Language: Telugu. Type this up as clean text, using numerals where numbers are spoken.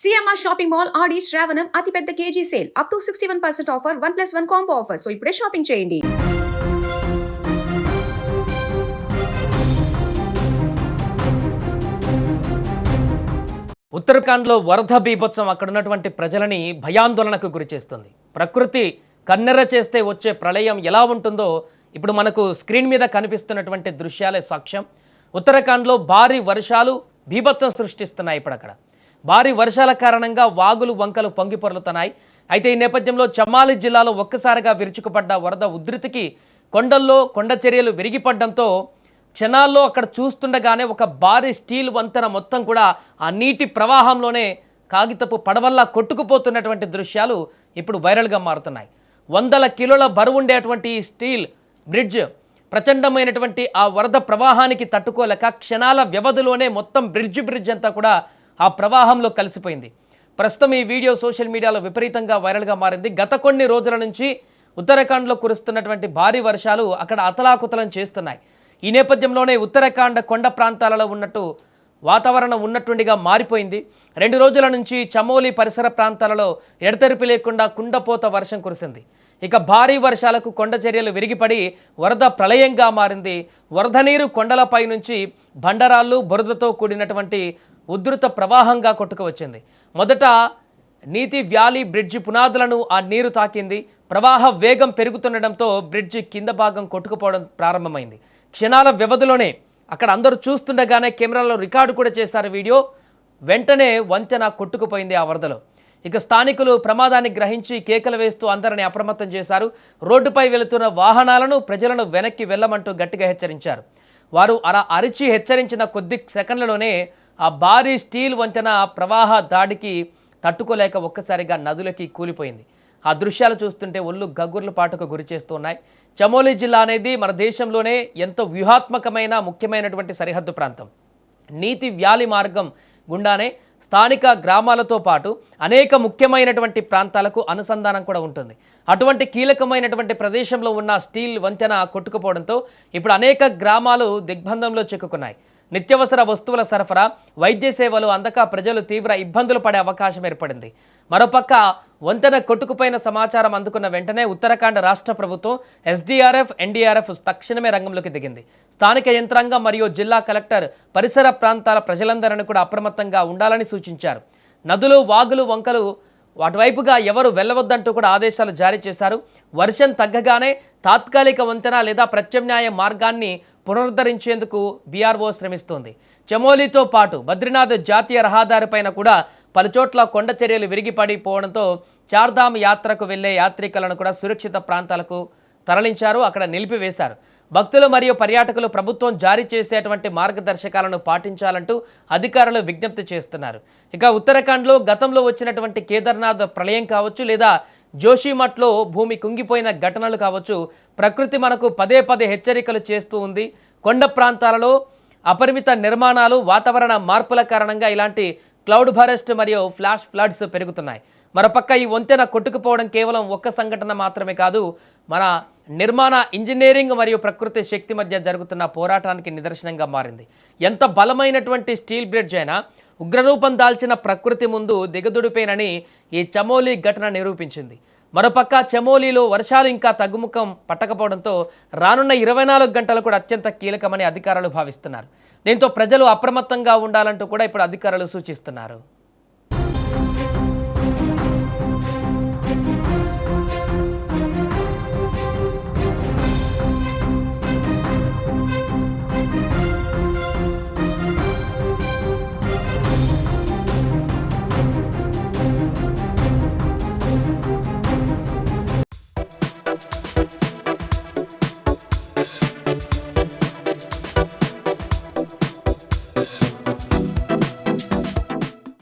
సిఎంఆర్ షాపింగ్ మాల్ ఆడి శ్రావణం అతిపెద్ద KG sale up to 61% offer 1+1 combo offer. So ఇప్పుడే షాపింగ్ చేయండి. ఉత్తరాఖండ్లో వరద బీభత్సం అక్కడ ఉన్నటువంటి ప్రజలని భయాందోళనకు గురిచేస్తుంది. ప్రకృతి కన్నెర్ర చేస్తే వచ్చే ప్రళయం ఎలా ఉంటుందో ఇప్పుడు మనకు స్క్రీన్ మీద కనిపిస్తున్నటువంటి దృశ్యాలే సాక్ష్యం. ఉత్తరాఖండ్లో భారీ వర్షాలు బీభత్సం సృష్టిస్తున్నాయి. ఇప్పుడు అక్కడ భారీ వర్షాల కారణంగా వాగులు వంకలు పొంగిపొర్లుతున్నాయి. అయితే ఈ నేపథ్యంలో చమాలి జిల్లాలో ఒక్కసారిగా విరుచుకుపడ్డ వరద ఉధృతికి కొండల్లో కొండ చర్యలు విరిగిపడడంతో క్షణాల్లో అక్కడ చూస్తుండగానే ఒక భారీ స్టీల్ వంతెన మొత్తం కూడా ఆ నీటి ప్రవాహంలోనే కాగితపు పడవల్లా కొట్టుకుపోతున్నటువంటి దృశ్యాలు ఇప్పుడు వైరల్గా మారుతున్నాయి. 100 కిలోల బరువు ఉండేటువంటి ఈ స్టీల్ బ్రిడ్జ్ ప్రచండమైనటువంటి ఆ వరద ప్రవాహానికి తట్టుకోలేక క్షణాల వ్యవధిలోనే మొత్తం బ్రిడ్జ్ అంతా కూడా ఆ ప్రవాహంలో కలిసిపోయింది. ప్రస్తుతం ఈ వీడియో సోషల్ మీడియాలో విపరీతంగా వైరల్గా మారింది. గత కొన్ని రోజుల నుంచి ఉత్తరాఖండ్లో కురుస్తున్నటువంటి భారీ వర్షాలు అక్కడ అతలాకుతలం చేస్తున్నాయి. ఈ నేపథ్యంలోనే ఉత్తరాఖండ్ కొండ ప్రాంతాలలో ఉన్నట్టు వాతావరణం ఉన్నట్టుండిగా మారిపోయింది. 2 రోజుల నుంచి చమోలి పరిసర ప్రాంతాలలో ఎడతెరిపి లేకుండా కుండపోత వర్షం కురిసింది. ఇక భారీ వర్షాలకు కొండ చర్యలు విరిగిపడి వరద ప్రళయంగా మారింది. వరద నీరు కొండలపై నుంచి బండరాళ్ళు బురదతో కూడినటువంటి ఉధృత ప్రవాహంగా కొట్టుకువచ్చింది. మొదట నీతి వ్యాలీ బ్రిడ్జి పునాదులను ఆ నీరు తాకింది. ప్రవాహ వేగం పెరుగుతుండడంతో బ్రిడ్జి కింద భాగం కొట్టుకుపోవడం ప్రారంభమైంది. క్షణాల వ్యవధిలోనే అక్కడ అందరూ చూస్తుండగానే కెమెరాలో రికార్డు కూడా చేశారు వీడియో. వెంటనే వంతెన కొట్టుకుపోయింది ఆ వరదలో. ఇక స్థానికులు ప్రమాదాన్ని గ్రహించి కేకలు వేస్తూ అందరిని అప్రమత్తం చేశారు. రోడ్డుపై వెళుతున్న వాహనాలను ప్రజలను వెనక్కి వెళ్ళమంటూ గట్టిగా హెచ్చరించారు. వారు అలా అరిచి హెచ్చరించిన కొద్ది సెకండ్లలోనే ఆ భారీ స్టీల్ వంతెన ప్రవాహ దాడికి తట్టుకోలేక ఒక్కసారిగా నదులకి కూలిపోయింది. ఆ దృశ్యాలు చూస్తుంటే ఒళ్ళు గగ్గుర్ల పాటుకు గురి చేస్తున్నాయి. చమోలి జిల్లా అనేది మన దేశంలోనే ఎంతో వ్యూహాత్మకమైన ముఖ్యమైనటువంటి సరిహద్దు ప్రాంతం. నీతి వ్యాలీ మార్గం గుండానే స్థానిక గ్రామాలతో పాటు అనేక ముఖ్యమైనటువంటి ప్రాంతాలకు అనుసంధానం కూడా ఉంటుంది. అటువంటి కీలకమైనటువంటి ప్రదేశంలో ఉన్న స్టీల్ వంతెన కొట్టుకుపోవడంతో ఇప్పుడు అనేక గ్రామాలు దిగ్బంధంలో చిక్కుకున్నాయి. నిత్యావసర వస్తువుల సరఫరా, వైద్య సేవలు అందక ప్రజలు తీవ్ర ఇబ్బందులు పడే అవకాశం ఏర్పడింది. మరోపక్క వంతెన కొట్టుకుపోయిన సమాచారం అందుకున్న వెంటనే ఉత్తరాఖండ్ రాష్ట్ర ప్రభుత్వం ఎస్డీఆర్ఎఫ్, ఎన్డీఆర్ఎఫ్ తక్షణమే రంగంలోకి దిగింది. స్థానిక యంత్రాంగం మరియు జిల్లా కలెక్టర్ పరిసర ప్రాంతాల ప్రజలందరినీ కూడా అప్రమత్తంగా ఉండాలని సూచించారు. నదులు, వాగులు, వంకలు వాటివైపుగా ఎవరు వెళ్ళవద్దంటూ కూడా ఆదేశాలు జారీ చేశారు. వర్షం తగ్గగానే తాత్కాలిక వంతెన లేదా ప్రత్యామ్నాయ మార్గాన్ని పునరుద్ధరించేందుకు బీఆర్ఓ శ్రమిస్తోంది. చమోలీతో పాటు బద్రీనాథ్ జాతీయ రహదారిపైన కూడా పలుచోట్ల కొండ చర్యలు విరిగిపడిపోవడంతో చార్ధామ్ యాత్రకు వెళ్లే యాత్రికులను కూడా సురక్షిత ప్రాంతాలకు తరలించారు, అక్కడ నిలిపివేశారు. భక్తులు మరియు పర్యాటకులు ప్రభుత్వం జారీ చేసేటువంటి మార్గదర్శకాలను పాటించాలంటూ అధికారులు విజ్ఞప్తి చేస్తున్నారు. ఇక ఉత్తరాఖండ్లో గతంలో వచ్చినటువంటి కేదార్నాథ్ ప్రళయం కావచ్చు, లేదా జోషిమఠ్లో భూమి కుంగిపోయిన ఘటనలు కావచ్చు, ప్రకృతి మనకు పదే హెచ్చరికలు చేస్తూ ఉంది. కొండ ప్రాంతాలలో అపరిమిత నిర్మాణాలు, వాతావరణ మార్పుల కారణంగా ఇలాంటి క్లౌడ్ బరస్ట్ మరియు ఫ్లాష్ ఫ్లడ్స్ పెరుగుతున్నాయి. మరోపక్క ఈ వంతెన కొట్టుకుపోవడం కేవలం ఒక్క సంఘటన మాత్రమే కాదు, మన నిర్మాణ, ఇంజనీరింగ్ మరియు ప్రకృతి శక్తి మధ్య జరుగుతున్న పోరాటానికి నిదర్శనంగా మారింది. ఎంత బలమైనటువంటి స్టీల్ బ్రిడ్జ్ అయినా ఉగ్రరూపం దాల్చిన ప్రకృతి ముందు దిగదుడిపోయినని ఈ చమోలి ఘటన నిరూపించింది. మరోపక్క చమోలీలో వర్షాలు ఇంకా తగ్గుముఖం పట్టకపోవడంతో రానున్న 24 గంటలు కూడా అత్యంత కీలకమని అధికారులు భావిస్తున్నారు. దీంతో ప్రజలు అప్రమత్తంగా ఉండాలంటూ కూడా ఇప్పుడు అధికారులు సూచిస్తున్నారు.